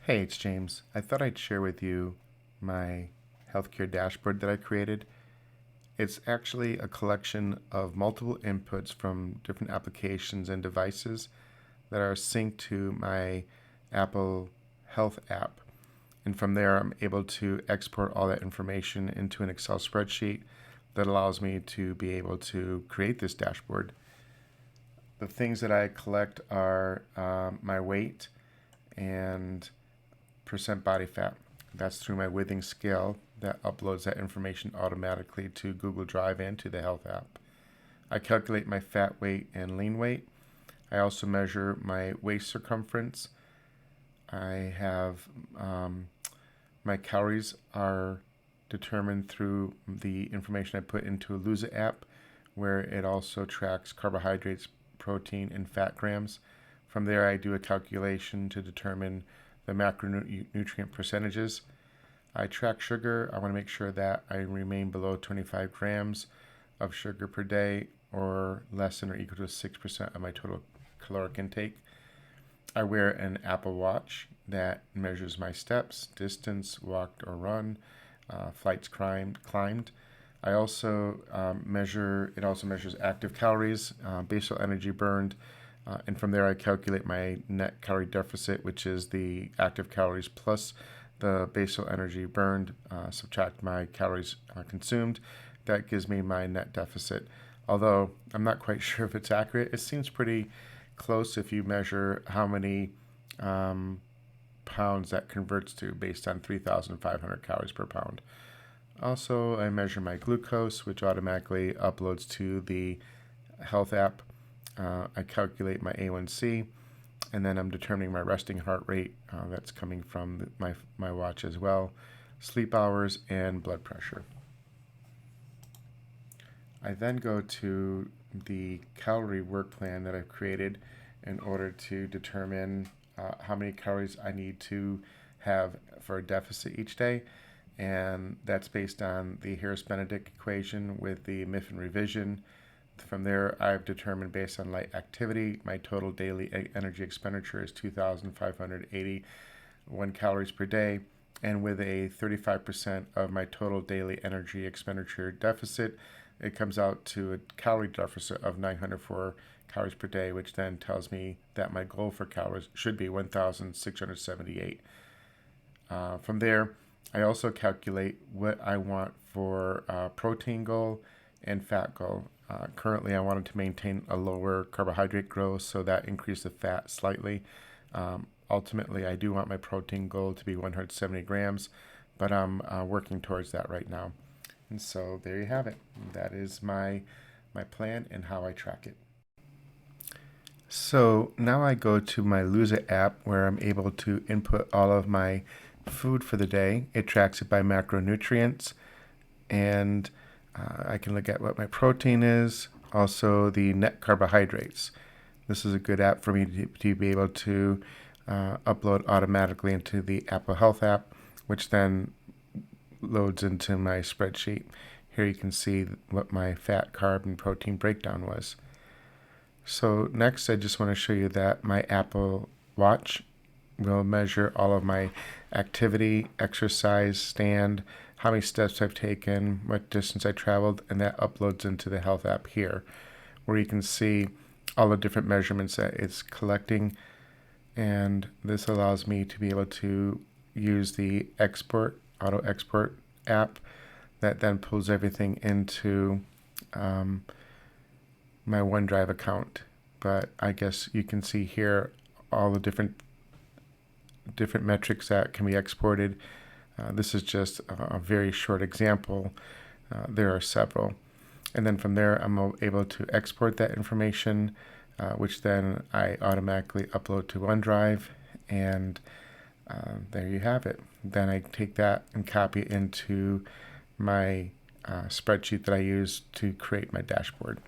Hey, it's James. I thought I'd share with you my healthcare dashboard that I created. It's actually a collection of multiple inputs from different applications and devices that are synced to my Apple Health app. And from there, I'm able to export all that information into an Excel spreadsheet that allows me to be able to create this dashboard. The things that I collect are my weight and percent body fat. That's through my Withings scale that uploads that information automatically to Google Drive and to the Health app. I calculate my fat weight and lean weight. I also measure my waist circumference. I have my calories are determined through the information I put into a Lose It app, where it also tracks carbohydrates, protein, and fat grams. From there, I do a calculation to determine the macronutrient percentages. I track sugar. I want to make sure that I remain below 25 grams of sugar per day or less than or equal to 6% of my total caloric intake. I wear an Apple Watch that measures my steps, distance walked or run, flights climbed. I also it also measures active calories, basal energy burned, and from there I calculate my net calorie deficit, which is the active calories plus the basal energy burned, subtract my calories consumed. That gives me my net deficit. Although I'm not quite sure if it's accurate, it seems pretty close if you measure how many pounds that converts to based on 3,500 calories per pound. Also, I measure my glucose, which automatically uploads to the Health app. I calculate my A1C, and then I'm determining my resting heart rate. That's coming from my watch as well, sleep hours, and blood pressure. I then go to the calorie work plan that I've created in order to determine how many calories I need to have for a deficit each day. And that's based on the Harris-Benedict equation with the Mifflin revision. From there, I've determined based on light activity, my total daily energy expenditure is 2,581 calories per day. And with a 35% of my total daily energy expenditure deficit, it comes out to a calorie deficit of 904 calories per day, which then tells me that my goal for calories should be 1,678. From there, I also calculate what I want for protein goal and fat goal. Currently, I wanted to maintain a lower carbohydrate growth, so that increased the fat slightly. Ultimately, I do want my protein goal to be 170 grams, but I'm working towards that right now. And so there you have it. That is my plan and how I track it. So now I go to my Lose It app where I'm able to input all of my food for the day. It tracks it by macronutrients, and I can look at what my protein is, also the net carbohydrates. This is a good app for me to be able to upload automatically into the Apple Health app, which then loads into my spreadsheet. Here you can see what my fat, carb, and protein breakdown was. So next, I just want to show you that my Apple Watch will measure all of my activity, exercise, stand, how many steps I've taken, what distance I traveled, and that uploads into the Health app here, where you can see all the different measurements that it's collecting. And this allows me to be able to use the auto export app that then pulls everything into my OneDrive account. But I guess you can see here all the different metrics that can be exported. This is just a very short example. There are several. And then from there, I'm able to export that information, which then I automatically upload to OneDrive. And there you have it. Then I take that and copy it into my spreadsheet that I use to create my dashboard.